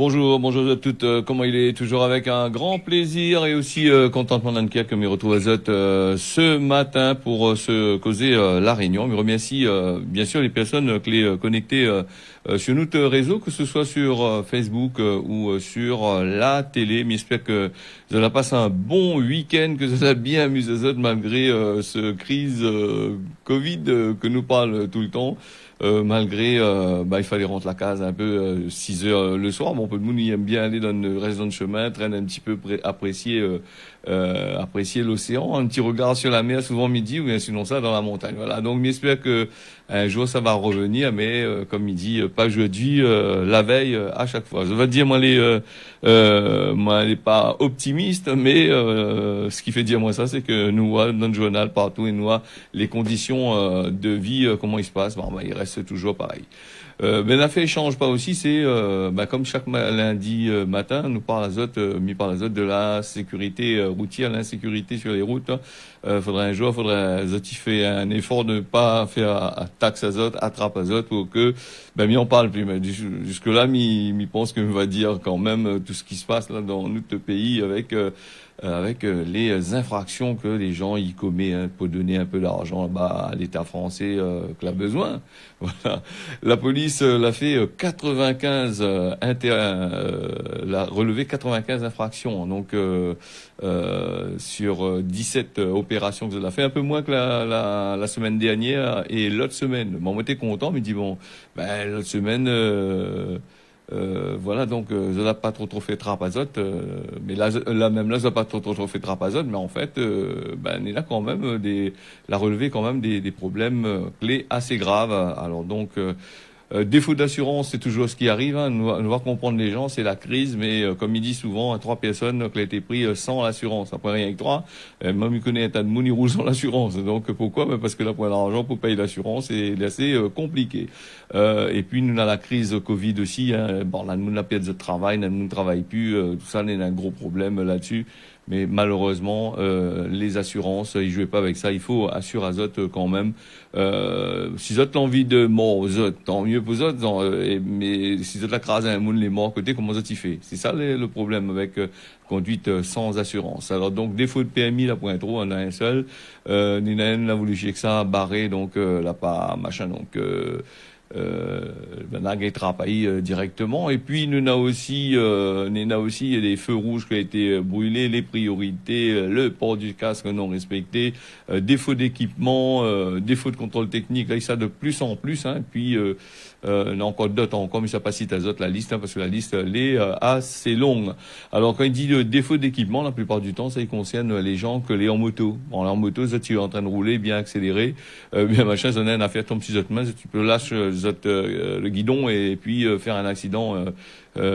Bonjour à toutes. Comment il est? Toujours avec un grand plaisir et aussi contentement d'Anneker que me retrouve à Zot ce matin pour se causer la réunion. Je remercie bien sûr les personnes clés connectées sur notre réseau, que ce soit sur Facebook ou sur la télé. J'espère que vous allez passer un bon week-end, que vous allez bien amusé Zot malgré ce crise Covid que nous parle tout le temps. Malgré, il fallait rentrer la case un peu 6 heures le soir. Bon, peu de monde il aime bien aller dans le reste de chemin, traîner un petit peu, apprécier l'océan, un petit regard sur la mer, souvent midi, ou bien sinon ça dans la montagne. Voilà. Donc, j'espère que un jour ça va revenir, mais comme il dit, pas jeudi, la veille, à chaque fois. Je vais dire, moi, elle est pas optimiste, mais ce qui fait dire moi ça, c'est que nous, dans le journal partout, et nous, les conditions de vie, comment il se passe, il reste toujours pareil. L'affaire change pas aussi, c'est comme chaque lundi matin, nous parle Azote de la sécurité routière, l'insécurité sur les routes. Faudrait Azote fait un effort de ne pas faire taxe Azote, attrape Azote pour que mi en parle plus. Mais jusque là, mi pense que va dire quand même tout ce qui se passe là dans notre pays avec les infractions que les gens y commettent pour donner un peu d'argent à l'État français qu'il a besoin. Voilà. La police l'a fait 95 l'a relevé 95 infractions. Donc sur 17 opérations que ça a fait, un peu moins que la semaine dernière et l'autre semaine. Bon, on était content, mais dit l'autre semaine voilà, donc ça n'a pas trop fait trapazote, mais là ça n'a pas trop fait trapazote, mais en fait on est là quand même la relevé quand même des problèmes clés assez graves. Alors donc défaut d'assurance, c'est toujours ce qui arrive. Hein. Nous voir comprendre les gens, c'est la crise. Mais comme il dit souvent, 3 personnes qui ont été prises sans l'assurance. Après rien que 3. Même il connaît un tas de monde, ils roulent sans l'assurance. Donc pourquoi? Parce que là, pour l'argent pour payer l'assurance, c'est assez compliqué. Et puis nous avons la crise Covid aussi. Hein. Bon, là, nous la perte de travail, nous ne travaille plus. Tout ça, on a un gros problème là-dessus. Mais malheureusement, les assurances, ils jouaient pas avec ça. Il faut assurer Azote quand même. Si Zot l'envie de mort, Zot, tant mieux pour Zot. Mais si Zot la crase un monde les morts côté, comment Zot y fait? C'est ça le problème avec conduite sans assurance. Alors donc défaut de PMI, la point trop, on a un seul. Nina l'a voulu chier que ça, barré, donc là pas machin, donc. Travaille directement. Et puis nous avons aussi des feux rouges qui ont été brûlés, les priorités, le port du casque non respecté, défaut d'équipement, défaut de contrôle technique, là ça de plus en plus. Hein, et puis on a encore d'autres encore, mais ça pas cite Azote la liste, parce que la liste elle est assez longue. Alors quand il dit d'éfaut d'équipement, la plupart du temps ça concerne les gens que les en moto. Bon là en moto, ça tu es en train de rouler, bien accéléré, bien machin, ça n'a une affaire tombe si main, tu peux lâcher le guidon et puis faire un accident,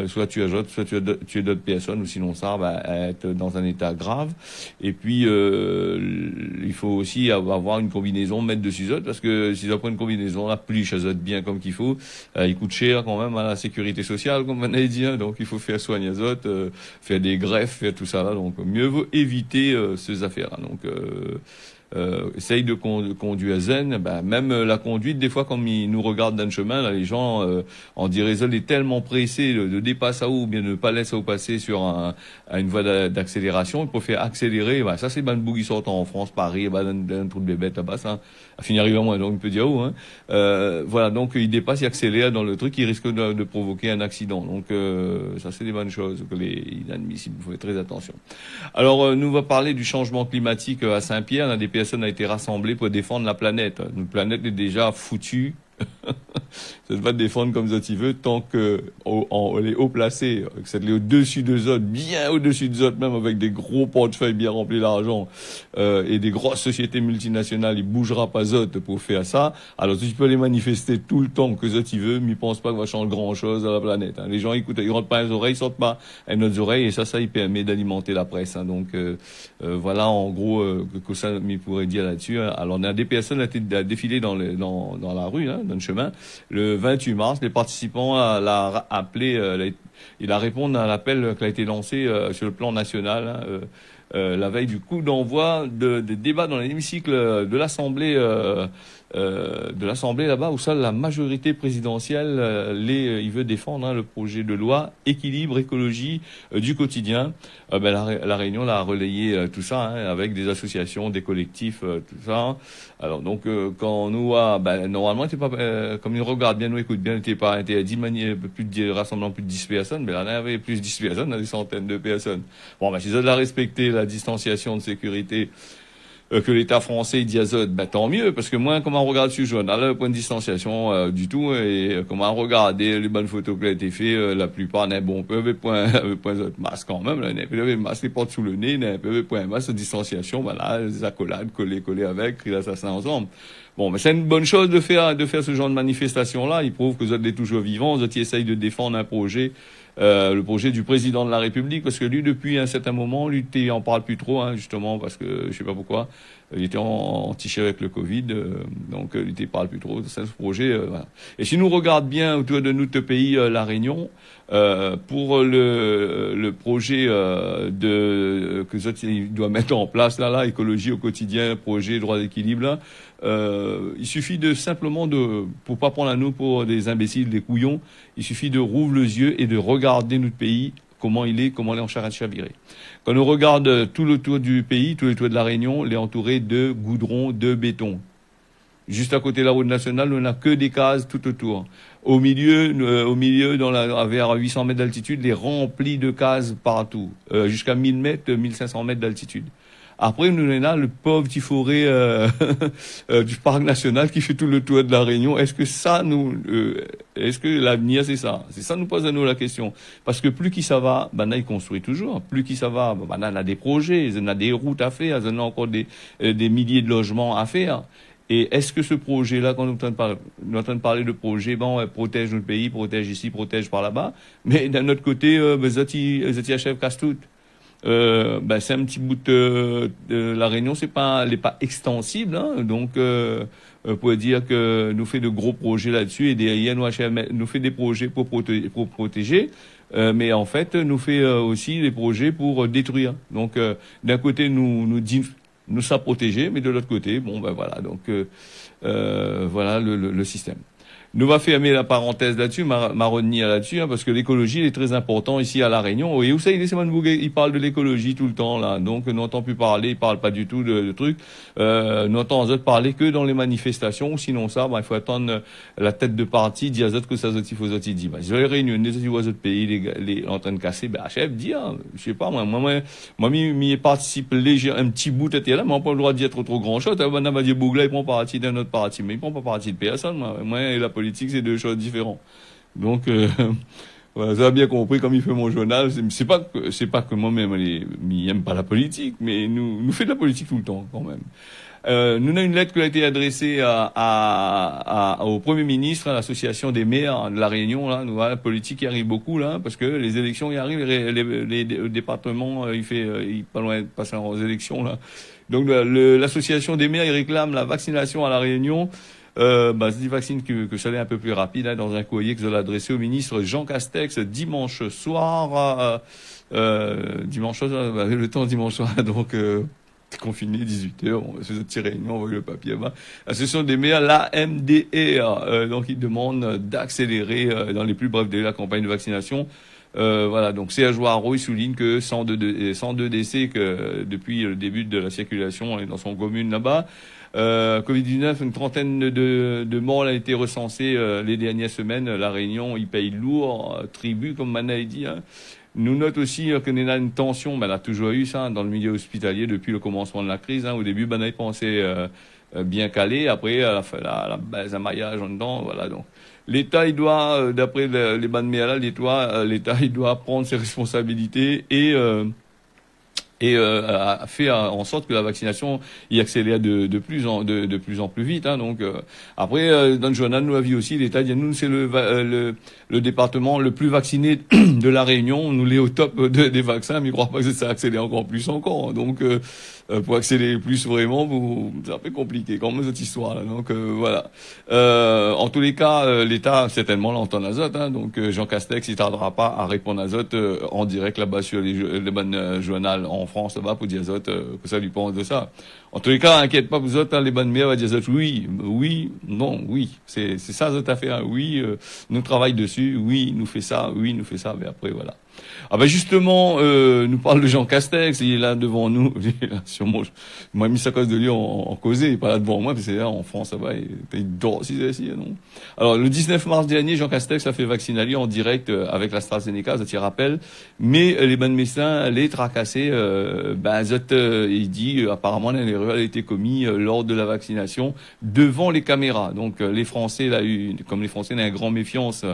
soit tu ajoutes, soit tu es d'autres personnes, ou sinon ça va être dans un état grave. Et puis il faut aussi avoir une combinaison, mettre dessus Zot, parce que si tu prends une combinaison, la plus Azote bien comme qu'il faut, il coûte cher quand même à la sécurité sociale, comme on a dit, hein, donc il faut faire soigner Azote, faire des greffes, faire tout ça là, donc mieux vaut éviter ces affaires là. Donc essaye de conduire zen, même la conduite, des fois, comme ils nous regardent dans le chemin, là, les gens, on dirait, ils est tellement pressé de dépasser ou bien de ne pas laisser passer sur à une voie d'accélération, pour faire accélérer, ça c'est ban bout qui sort en France, Paris, dans un trou de bébête, là-bas, ça, à finir arriver à moins, donc, il peut dire, hein. Voilà, donc, il dépasse, il accélère dans le truc, il risque de provoquer un accident. Donc, ça c'est des bonnes choses que les inadmissibles, vous faites très attention. Alors, nous va parler du changement climatique à Saint-Pierre. Là, des personnes ont été rassemblées pour défendre la planète. Notre planète est déjà foutue. Ça va te défendre comme ça tu veux, tant que elle est haut placé, que ça te l'est au-dessus des autres, bien au-dessus des autres, même avec des gros portefeuilles bien remplis d'argent, et des grosses sociétés multinationales, il bougera pas autres pour faire ça. Alors tu peux les manifester tout le temps que ça tu veux, mais ils pensent pas que va changer grand chose à la planète. Hein. Les gens écoutent, ils rentrent pas les oreilles, ils sortent pas à nos oreilles, et ça il permet d'alimenter la presse. Hein. Donc voilà en gros que ça m'y pourrait dire là-dessus. Hein. Alors on a des personnes à défiler dans la rue, hein, dans le chemin. Le 28 mars, les participants l'a appelé, il a répondu à l'appel qui a été lancé sur le plan national. Hein, la veille du coup d'envoi des débats dans l'hémicycle de l'Assemblée là-bas, où ça la majorité présidentielle il veut défendre le projet de loi équilibre écologie du quotidien. La Réunion là, a relayé tout ça avec des associations, des collectifs, tout ça. Alors donc quand nous normalement c'était pas comme ils regardent bien, nous écoutent bien, n'était pas était 10 plus de rassemblement plus de 10 personnes, mais là on avait plus de 10 personnes, des centaines de personnes. Bon si ils ont respecté la distanciation de sécurité que l'État français dit à Zod, tant mieux, parce que moi, comment on regarde sur jaune, à le point de distanciation du tout, et comment on regarde les bonnes photos qui ont été faites, la plupart n'est bon, peu point Zod masque quand même, là, n'est peu masque les portes sous le nez, n'est peu point masque de distanciation, voilà, les accolades collées avec, cris l'assassin ensemble. Bon, mais c'est une bonne chose de faire ce genre de manifestation-là. Il prouve que Zod est toujours vivant, Zod essaye de défendre un projet, le projet du président de la République, parce que lui, depuis un certain moment, lui, il en parle plus trop, justement, parce que, je sais pas pourquoi, il était en t-shirt avec le Covid, donc, il parle plus trop de ce projet, voilà. Et si nous regarde bien autour de notre pays, la Réunion, pour le projet, que Zot, il doit mettre en place, là, écologie au quotidien, projet, droit d'équilibre, là, il suffit simplement pour pas prendre à nous pour des imbéciles, des couillons, il suffit de rouvrir les yeux et de regarder notre pays, comment il est en Charente-Chaviré. Quand on regarde tout le tour du pays, tout le tour de la Réunion, il est entouré de goudron, de béton. Juste à côté de la route nationale, on n'a que des cases tout autour. Au milieu, vers 800 mètres d'altitude, il est rempli de cases partout, jusqu'à 1000 mètres, 1500 mètres d'altitude. Après, nous avons là le pauvre petit forêt du parc national qui fait tout le tour de la Réunion. Est-ce que l'avenir c'est ça? C'est ça nous pose à nous la question. Parce que plus qui ça va, là il construit toujours. Plus qui ça va, là on a des projets, on a des routes à faire, on a encore des milliers de logements à faire. Et est-ce que ce projet-là, quand nous entendons parler de projet, protège notre pays, protège ici, protège par là-bas, mais d'un autre côté, Zati achève casse tout. C'est un petit bout de la Réunion, elle est pas extensible, donc pour dire que nous fait de gros projets là-dessus et derrière nous fait des projets pour protéger, mais en fait nous fait aussi des projets pour détruire. Donc d'un côté nous dit nous ça protéger, mais de l'autre côté voilà, donc voilà le système. Nous va fermer la parenthèse là-dessus, retenir là-dessus, parce que l'écologie est très important ici à La Réunion. Et où ça, il parle de l'écologie tout le temps, là. Donc, nous n'entend plus parler, il parle pas du tout de trucs. Nous entendons parler que dans les manifestations, sinon ça, il faut attendre la tête de parti, dire que ça, il faut dire. Les réunions, les autres pays, les en train de casser, chef, dire, je sais pas, moi, m'y participe léger, un petit bout, là, mais on n'a pas le droit d'y être trop grand chose. On va dire, Bougla, il prend parti d'un autre parti, mais il prend pas parti de personne, moi, et la politique, c'est deux choses différentes. Donc, voilà, vous avez bien compris comme il fait mon journal. C'est pas que moi-même, il aime pas la politique, mais nous fait de la politique tout le temps, quand même. Nous avons une lettre qui a été adressée au Premier ministre, à l'association des maires de la Réunion, là. Nous, la politique y arrive beaucoup, là, parce que les élections y arrivent, les départements, il pas loin de passer aux élections, là. Donc, l'association des maires, il réclame la vaccination à la Réunion. C'est des vaccins que ça allait un peu plus rapide, dans un courrier que je l'ai adressé au ministre Jean Castex dimanche soir, le temps dimanche soir, donc, confiné, 18h, on va faire une petite réunion, on voit le papier, ce sont des maires, la MDR, donc ils demandent d'accélérer, dans les plus brefs délais la campagne de vaccination. Voilà, donc Serge Waro, il souligne que 102 décès depuis le début de la circulation dans son commune là-bas. Covid-19, une trentaine de morts a été recensée les dernières semaines. La Réunion, il paye lourd tribut, comme Mana a dit. Nous note aussi qu'on a une tension, elle a toujours eu ça dans le milieu hospitalier depuis le commencement de la crise. Au début, il pensait bien calé, après la base à maillage en dedans, voilà. Donc l'État, il doit, d'après les bandes méala, l'État, il doit prendre ses responsabilités et a fait en sorte que la vaccination y accélère de plus en plus vite. Donc après, dans le journal, nous avions aussi l'État dit nous c'est le département le plus vacciné de la Réunion, nous l'est au top des vaccins, mais il ne croit pas que ça accélère encore plus encore. Donc pour accélérer plus vraiment, c'est un peu compliqué quand même cette histoire là. Donc voilà. En tous les cas, l'État certainement l'entend azote, hein, donc Jean Castex il tardera pas à répondre à azote en direct là-bas sur les bonnes journaux en France là-bas pour dire azote que ça lui pense de ça. En tous les cas, inquiète pas vous autres, hein, les bonnes mères va dire azote oui, oui, non, oui, c'est ça cette affaire, oui, nous travaillons dessus, oui, nous fait ça, oui, nous fait ça, mais après voilà. Ah ben justement, nous parle de Jean Castex, il est là devant nous, il est là sur moi mis sa cause de lui en causé, il est pas là devant moi, parce que là en France, ça va, il dort aussi, non. Alors le 19 mars dernier, Jean Castex a fait vacciner en direct avec l'AstraZeneca, ça t'y rappelle, mais les bonnes médecins, les tracassés, il dit apparemment une erreur a été commise lors de la vaccination devant les caméras. Donc les Français, là, comme les Français, ont une grande méfiance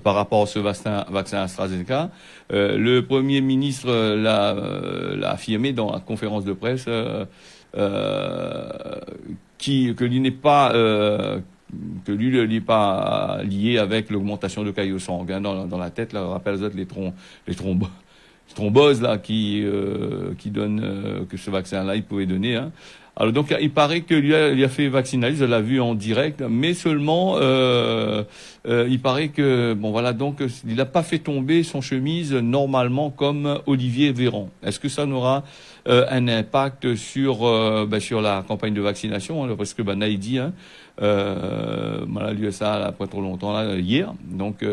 par rapport à ce vaccin AstraZeneca. Le Premier ministre l'a affirmé dans la conférence de presse que lui n'est pas que lui n'est pas lié avec l'augmentation de caillots sanguins dans la tête. Là, on rappelle les thromboses là qui donnent que ce vaccin-là il pouvait donner. Hein. Alors donc il paraît que lui a fait vacciner, je l'ai vu en direct, mais seulement il paraît que bon voilà donc il n'a pas fait tomber son chemise normalement comme Olivier Véran. Est-ce que ça n'aura un impact sur la campagne de vaccination hein, parce que Naïdi hein, voilà lui ça là, pas trop longtemps là hier donc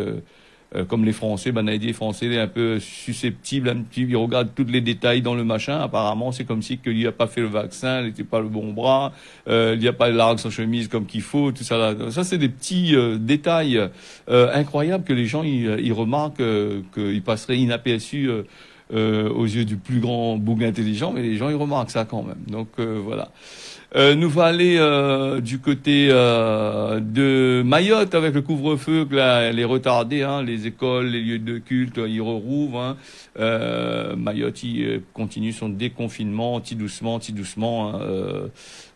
comme les Français, les Français, il est un peu susceptible, il regarde tous les détails dans le machin. Apparemment, c'est comme si que lui a pas fait le vaccin, il n'était pas le bon bras, il n'y a pas largue sa chemise comme qu'il faut, tout ça là. Ça, c'est des petits détails incroyables que les gens ils remarquent qu'ils passeraient inaperçus aux yeux du plus grand bouc intelligent, mais les gens ils remarquent ça quand même. Donc voilà. Nous va aller du côté de Mayotte avec le couvre-feu que là, les retardés, hein, les écoles, les lieux de culte, ils rouvrent. Hein. Mayotte, il continue son déconfinement, petit doucement. Hein,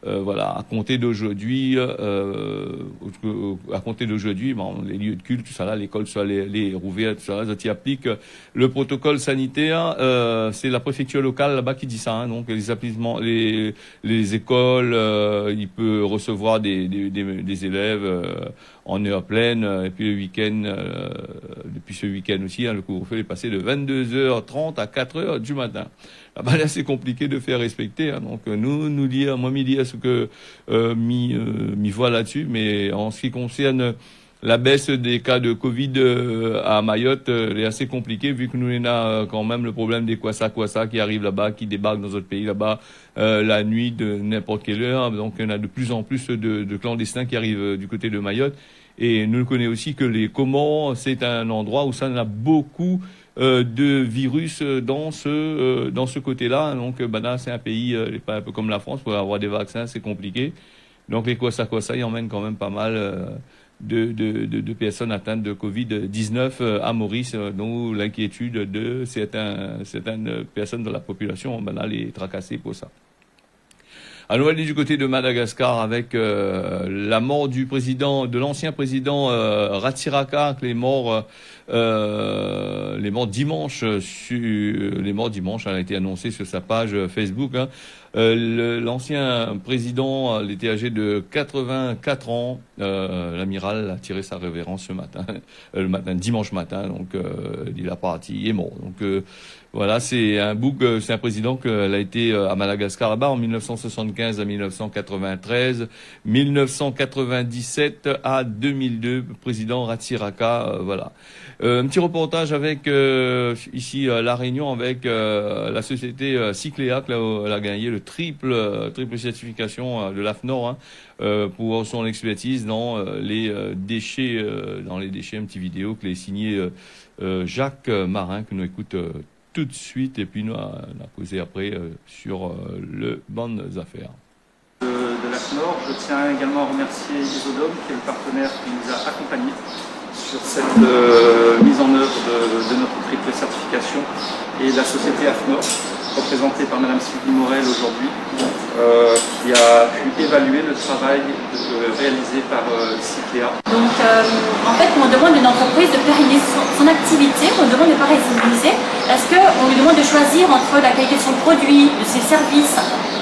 voilà, à compter d'aujourd'hui, bon, les lieux de culte, tout ça là, l'école soit les rouverts, tout ça là, ça y applique le protocole sanitaire. C'est la préfecture locale là-bas qui dit ça. Hein, donc les établissements, les écoles. Il peut recevoir des élèves en heure pleine et puis le week-end, depuis ce week-end aussi, hein, le couvre-feu est passé de 22h30 à 4h du matin. Là, c'est compliqué de faire respecter. Hein, donc nous dire, moi m'y dire ce que m'y voit là-dessus, mais en ce qui concerne la baisse des cas de Covid à Mayotte est assez compliquée vu que nous on a quand même le problème des Kwassa qui arrivent là-bas, qui débarquent dans notre pays là-bas la nuit de n'importe quelle heure. Donc il y en a de plus en plus de clandestins qui arrivent du côté de Mayotte. Et nous connaissons aussi que les Comores, c'est un endroit où ça en a beaucoup de virus dans ce côté-là. Donc là, c'est un pays pas un peu comme la France, pour avoir des vaccins, c'est compliqué. Donc les Kwassa, ils emmènent quand même pas mal de personnes atteintes de Covid-19 à Maurice, dont l'inquiétude de certaines personnes de la population, les tracasser pour ça. Alors, on va aller du côté de Madagascar avec la mort de l'ancien président Ratsiraka, les morts dimanche. Les morts dimanche, elle a été annoncée sur sa page Facebook. Hein. L'ancien président, il était âgé de 84 ans. L'amiral a tiré sa révérence ce matin, dimanche matin. Donc, il a parti, il est mort. Donc voilà, c'est un président qu'elle a été à Madagascar là-bas en 1975 à 1993, 1997 à 2002, président Ratsiraka, voilà. Un petit reportage avec ici La Réunion avec la société Cycléa, qui a gagné le triple certification de l'AFNOR pour son expertise dans les déchets, un petit vidéo que les signé Jacques Marin que nous écoute tout de suite et puis nous on a causé après sur le bonnes affaires. De l'AFNOR, je tiens également à remercier Isodome qui est le partenaire qui nous a accompagnés sur cette mise en œuvre de notre triple certification et la société AFNOR représentée par Madame Sylvie Morel aujourd'hui, qui a pu évaluer le travail réalisé par Cycléa. Donc en fait, on demande à une entreprise de pérenniser son activité, on demande de ne pas résilier. Est-ce qu'on lui demande de choisir entre la qualité de son produit, de ses services,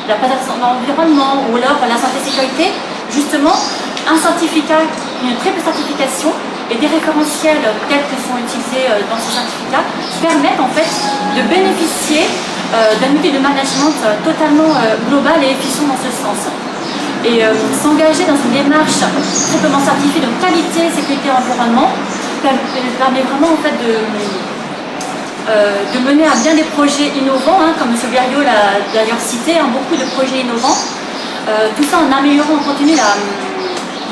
la préservation de l'environnement ou alors la santé et sécurité? Justement, un certificat, une triple certification et des référentiels tels que sont utilisés dans ce certificat permettent en fait de bénéficier d'un outil de management totalement global et efficient dans ce sens. Et s'engager dans une démarche triplement certifiée de qualité, sécurité et environnement permet vraiment en fait de mener à bien des projets innovants, hein, comme M. Berriot l'a d'ailleurs cité, hein, beaucoup de projets innovants. Tout ça en améliorant en continu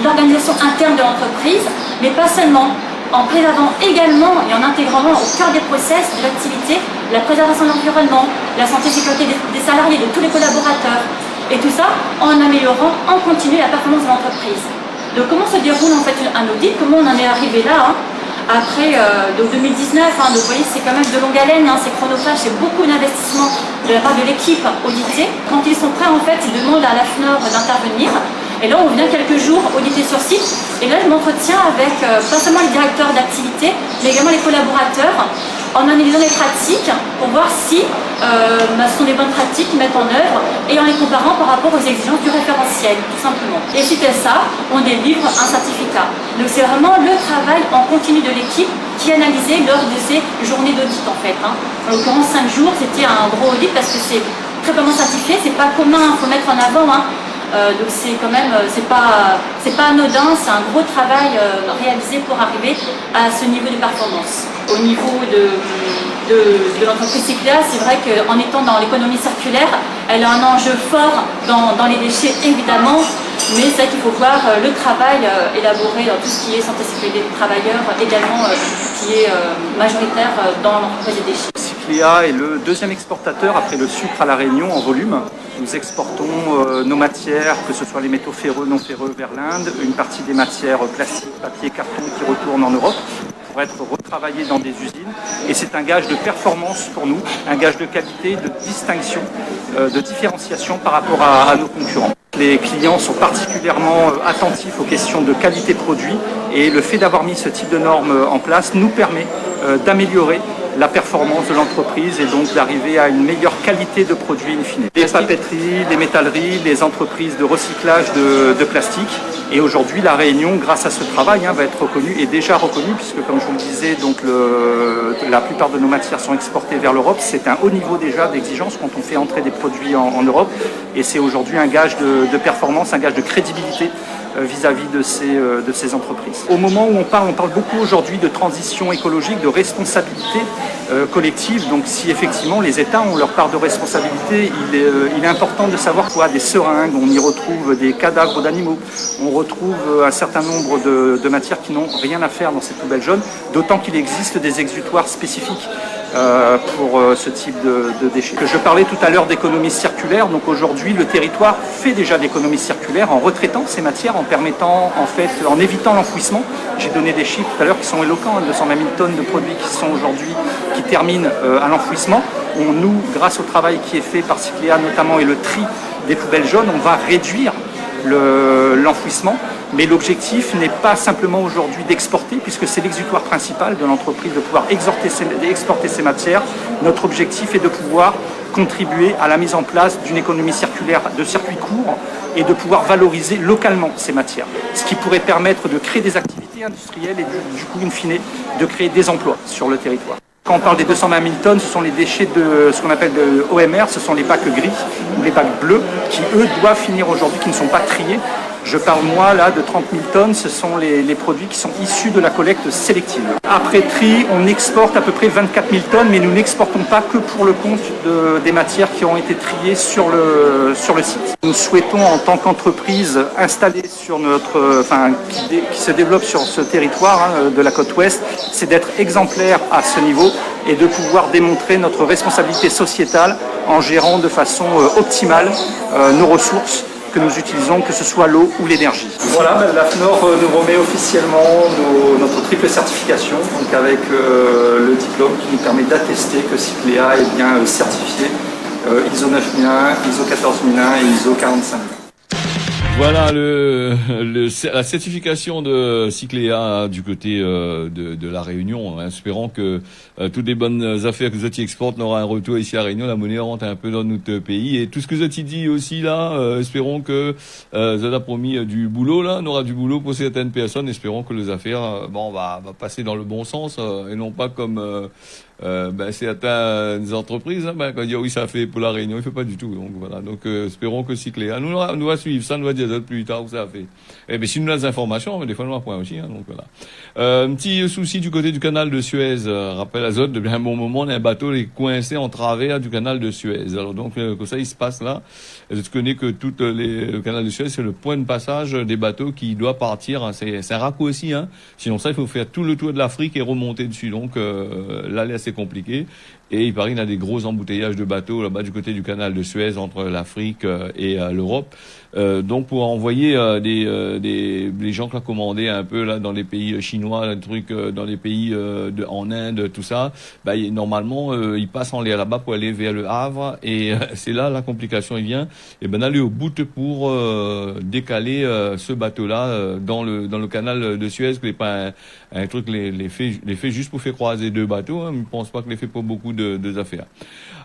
l'organisation interne de l'entreprise, mais pas seulement, en préservant également et en intégrant au cœur des process de l'activité la préservation de l'environnement, la santé et sécurité des salariés, de tous les collaborateurs, et tout ça en améliorant en continu la performance de l'entreprise. Donc comment se déroule en fait un audit, comment on en est arrivé là, hein, après donc 2019, hein, donc vous voyez c'est quand même de longue haleine, hein, c'est chronophage, c'est beaucoup d'investissement de la part de l'équipe auditée. Quand ils sont prêts en fait, ils demandent à la FNOR d'intervenir. Et là, on vient quelques jours auditer sur site. Et là, je m'entretiens avec pas seulement les directeurs d'activité, mais également les collaborateurs, en analysant les pratiques pour voir si ce sont des bonnes pratiques qu'ils mettent en œuvre et en les comparant par rapport aux exigences du référentiel, tout simplement. Et suite à ça, on délivre un certificat. Donc c'est vraiment le travail en continu de l'équipe qui est analysé lors de ces journées d'audit en fait. Hein. En l'occurrence, 5 jours, c'était un gros audit parce que c'est très vraiment certifié, c'est pas commun, il faut mettre en avant. Hein. Donc c'est quand même, c'est pas anodin, c'est un gros travail réalisé pour arriver à ce niveau de performance. Au niveau de l'entreprise Cycléa, c'est vrai qu'en étant dans l'économie circulaire, elle a un enjeu fort dans les déchets évidemment, mais c'est vrai qu'il faut voir le travail élaboré dans tout ce qui est santé et sécurité des travailleurs également, qui est majoritaire dans l'entreprise des déchets. Cycléa est le deuxième exportateur après le sucre à La Réunion en volume. Nous exportons nos matières, que ce soit les métaux ferreux, non ferreux, vers l'Inde, une partie des matières plastiques, papier, carton qui retournent en Europe pour être retravaillées dans des usines. Et c'est un gage de performance pour nous, un gage de qualité, de distinction, de différenciation par rapport à nos concurrents. Les clients sont particulièrement attentifs aux questions de qualité produit et le fait d'avoir mis ce type de normes en place nous permet d'améliorer la performance de l'entreprise et donc d'arriver à une meilleure qualité de produit in fine. Les papeteries, les métalleries, les entreprises de recyclage de plastique. Et aujourd'hui, La Réunion, grâce à ce travail, va être reconnue et déjà reconnue puisque, comme je vous le disais, donc la plupart de nos matières sont exportées vers l'Europe. C'est un haut niveau déjà d'exigence quand on fait entrer des produits en Europe. Et c'est aujourd'hui un gage de performance, un gage de crédibilité vis-à-vis de ces entreprises. Au moment où on parle beaucoup aujourd'hui de transition écologique, de responsabilité collective. Donc si effectivement les États ont leur part de responsabilité, il est important de savoir qu'il y a des seringues, on y retrouve des cadavres d'animaux, on retrouve un certain nombre de matières qui n'ont rien à faire dans ces poubelles jaunes, d'autant qu'il existe des exutoires spécifiques pour ce type de déchets. Je parlais tout à l'heure d'économie circulaire, donc aujourd'hui le territoire fait déjà de l'économie circulaire en retraitant ces matières, en évitant l'enfouissement. J'ai donné des chiffres tout à l'heure qui sont éloquents, 220 000 tonnes de produits qui terminent à l'enfouissement. Nous, grâce au travail qui est fait par Cycléa notamment et le tri des poubelles jaunes, on va réduire l'enfouissement, mais l'objectif n'est pas simplement aujourd'hui d'exporter, puisque c'est l'exutoire principal de l'entreprise de pouvoir exporter ces matières. Notre objectif est de pouvoir contribuer à la mise en place d'une économie circulaire de circuits courts et de pouvoir valoriser localement ces matières, ce qui pourrait permettre de créer des activités industrielles et du coup, in fine, de créer des emplois sur le territoire. Quand on parle des 220 000 tonnes, ce sont les déchets de ce qu'on appelle de OMR, ce sont les bacs gris ou les bacs bleus qui, eux, doivent finir aujourd'hui, qui ne sont pas triés. Je parle, moi, là, de 30 000 tonnes, ce sont les produits qui sont issus de la collecte sélective. Après tri, on exporte à peu près 24 000 tonnes, mais nous n'exportons pas que pour le compte des matières qui ont été triées sur le site. Nous souhaitons, en tant qu'entreprise installée qui se développe sur ce territoire de la côte ouest, c'est d'être exemplaire à ce niveau et de pouvoir démontrer notre responsabilité sociétale en gérant de façon optimale nos ressources que nous utilisons, que ce soit l'eau ou l'énergie. Voilà, la FNOR nous remet officiellement notre triple certification, donc avec le diplôme qui nous permet d'attester que Cycléa est bien certifié ISO 9001, ISO 14001 et ISO 45000. Voilà la certification de Cycléa du côté de la Réunion. Espérons que toutes les bonnes affaires que Zoti exporte n'aura un retour ici à Réunion. La monnaie rentre un peu dans notre pays. Et tout ce que Zoti dit aussi là, espérons que Zot a promis du boulot là, on aura du boulot pour certaines personnes. Espérons que les affaires va passer dans le bon sens et non pas comme certaines entreprises, quand il y a oui ça fait pour la Réunion, il fait pas du tout. Donc voilà. Donc espérons que Cycléa nous va suivre ça, nous va dire plus tard où ça fait. Mais si nous avons des informations, mais des fois nous en point aussi. Donc voilà. Un petit souci du côté du canal de Suez. Rappel à Zot, depuis un bon moment, on a un bateau est coincé en travers du canal de Suez. Alors donc comme ça il se passe là. Je connais que le canal de Suez c'est le point de passage des bateaux qui doit partir. C'est un raccourci. Sinon ça il faut faire tout le tour de l'Afrique et remonter dessus. Donc là c'est compliqué. Et il paraît qu'il y a des gros embouteillages de bateaux là-bas du côté du canal de Suez entre l'Afrique et l'Europe. Donc pour envoyer des gens qui ont commandé un peu là dans les pays chinois, des trucs dans les pays en Inde, tout ça, normalement ils passent en l'air là-bas pour aller vers le Havre et c'est là la complication il vient. Et aller au bout pour décaler ce bateau-là dans le canal de Suez, qui n'est pas un truc les fait juste pour faire croiser deux bateaux. Je ne pense pas que les fait pour beaucoup de affaires.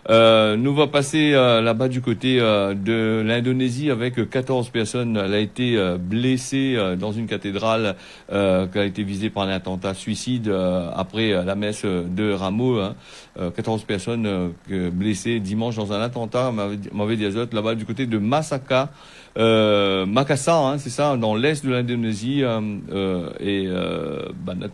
Nous va passer là-bas du côté de l'Indonésie avec 14 personnes. Elle a été blessée dans une cathédrale qui a été visée par un attentat suicide après la messe de Rameau. 14 personnes blessées dimanche dans un attentat, m'avait dit Azot, là-bas du côté de Makassar, c'est ça, dans l'est de l'Indonésie.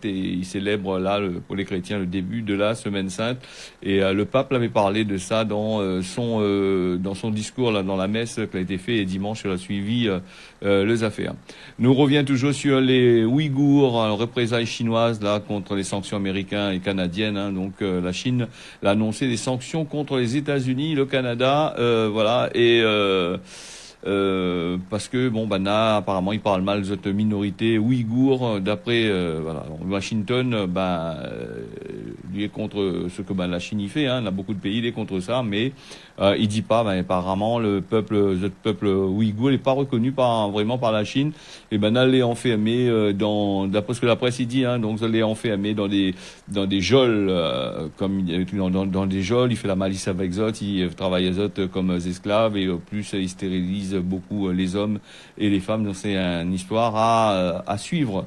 Il célèbre là pour les chrétiens le début de la Semaine Sainte. Et le pape avait parlé de ça dans son discours là dans la messe qui a été fait et dimanche il a suivi les affaires. Nous revient toujours sur les Ouïghours, représailles chinoises là contre les sanctions américaines et canadiennes. Donc la Chine l'a annoncé des sanctions contre les États-Unis, le Canada, parce que apparemment il parle mal de cette minorité ouïghour. D'après Washington, lui est contre ce que la Chine y fait. Il y a beaucoup de pays, il est contre ça, mais il dit pas. Apparemment le peuple ouïghour n'est pas reconnu vraiment par la Chine. Et là l'est enfermé d'après ce que la presse y dit. Donc il est enfermé dans des geôles comme dans des geôles. Il fait la malice avec Zot, il travaille à Zot comme esclaves et plus il stérilise beaucoup les hommes et les femmes. Donc c'est une histoire à suivre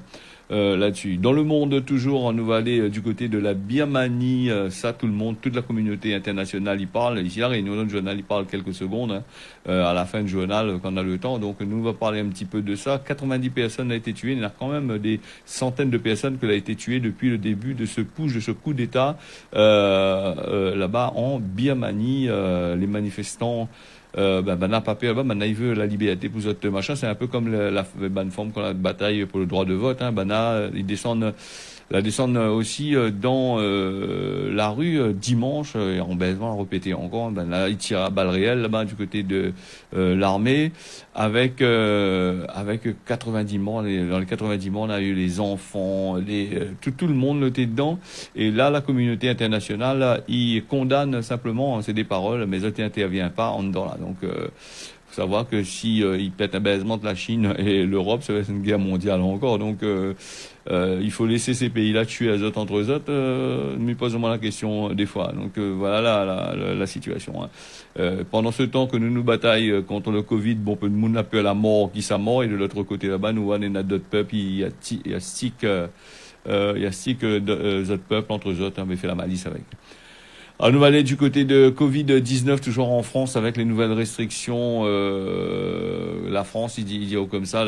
là-dessus. Dans le monde toujours, on va aller du côté de la Birmanie. Ça, tout le monde, toute la communauté internationale y parle. Ici, la réunion du journal y parle quelques secondes à la fin du journal quand on a le temps. Donc nous, on va parler un petit peu de ça. 90 personnes ont été tuées. Il y en a quand même des centaines de personnes qui ont été tuées depuis le début de ce push, de ce coup d'État là-bas en Birmanie. Les manifestants n'a pas peur, il veut la liberté pour autres machin. C'est un peu comme la bonne forme qu'on a de bataille pour le droit de vote. Ils descendent aussi dans la rue dimanche, et en besoin répéter encore. Là, ils tirent à balles réelles là-bas du côté de l'armée, avec 90 morts. Dans les 90 morts, on a eu les enfants, tout le monde était dedans. Et là, la communauté internationale, ils condamne simplement, c'est des paroles, mais ils n'interviennent pas en dedans là. Donc faut savoir que si ils pètent un baisement de la Chine et l'Europe, ça va être une guerre mondiale encore. Donc il faut laisser ces pays-là tuer les autres entre eux autres. Mais posez-moi la question des fois. Donc voilà la situation. Pendant ce temps que nous bataillons contre le Covid, peu de monde a peur à la mort qui sa mort, et de l'autre côté là-bas, nous on a d'autres peuples, il y a d'autres peuples entre eux autres, on avait fait la malice avec. Alors nous allons aller du côté de Covid-19, toujours en France, avec les nouvelles restrictions. La France, il dit comme ça,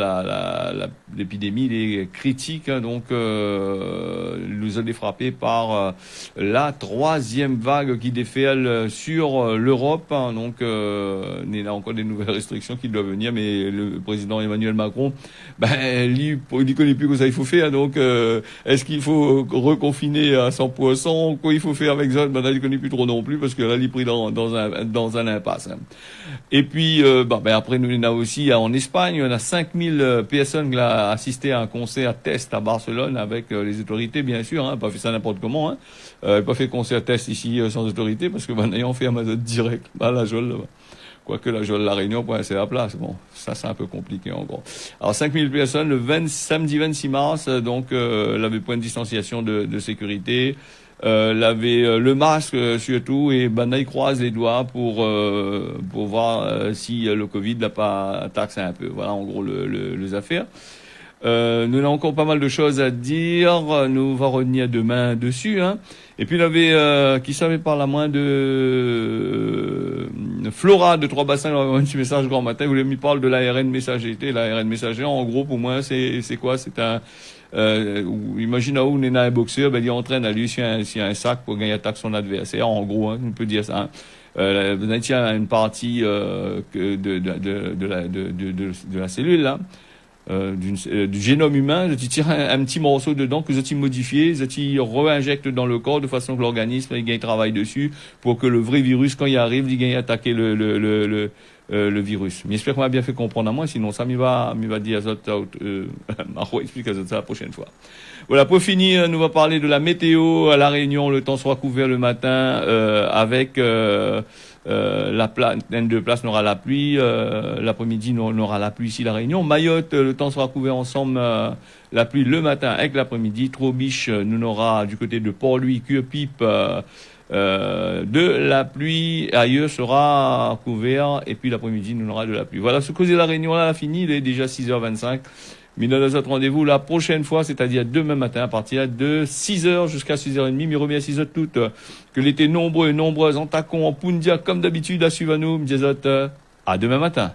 l'épidémie est critique. Donc nous allons frapper par la troisième vague qui déferle sur l'Europe. Donc il y a encore des nouvelles restrictions qui doivent venir, mais le président Emmanuel Macron, lui, il connaît plus que ça il faut faire. Donc est-ce qu'il faut reconfiner à 100%? Quoi il faut faire avec ça? Il connaît plus trop non plus, parce que là il est pris dans un impasse. Et puis après nous on a aussi en Espagne, on a 5000 personnes à assister à un concert test à Barcelone avec les autorités, bien sûr, hein, pas fait ça n'importe comment, hein. Pas fait concert test ici sans autorité, parce que ben, ayant fait Amazon direct, bah, la Jole, quoique la Jole La Réunion, c'est la place. Bon, ça c'est un peu compliqué en gros. Alors 5000 personnes le samedi 26 mars, donc l'avait point de distanciation de sécurité. L'avait le masque surtout, et ben là, il croise les doigts pour voir si le Covid l'a pas taxé un peu. Voilà en gros les affaires. Nous avons encore pas mal de choses à dire. Nous va revenir demain dessus. Hein. Et puis il avait qui savait par la main de Flora de Trois-Bassins, il a un petit message grand matin. Vous voulez me parler de l'ARN messager. L'ARN messager, en gros pour moi c'est quoi? C'est un imagine où on est un boxeur, ben il entraîne à lui sur un sac pour gagner attaque son adversaire. En gros, hein, on peut dire ça. Hein. Vous avez une partie de la cellule là. Du génome humain, tu tires un petit morceau dedans que tu modifies, tu réinjectes dans le corps de façon que l'organisme il gagne travail dessus pour que le vrai virus quand il arrive, il gagne attaquer le virus. Mais j'espère qu'on m'a bien fait comprendre à moi, sinon ça m'y va dire ça explique ça la prochaine fois. Voilà, pour finir, nous va parler de la météo à La Réunion. Le temps sera couvert le matin avec la plaine de place n'aura la pluie, l'après-midi on aura la pluie ici La Réunion. Mayotte, le temps sera couvert ensemble, la pluie le matin avec l'après-midi. Trobiche, nous aura du côté de Port-Louis, Cure-Pipe, de la pluie, ailleurs sera couvert, et puis l'après-midi nous aura de la pluie. Voilà, ce cause de La Réunion là, fini, il est déjà 6h25. Mais nous avons rendez-vous la prochaine fois, c'est-à-dire demain matin, à partir de 6h jusqu'à 6h30. Mais remis à 6h toutes. Que l'été nombreux et nombreuses en tacon, en pundia, comme d'habitude, à suivre à nous. À demain matin.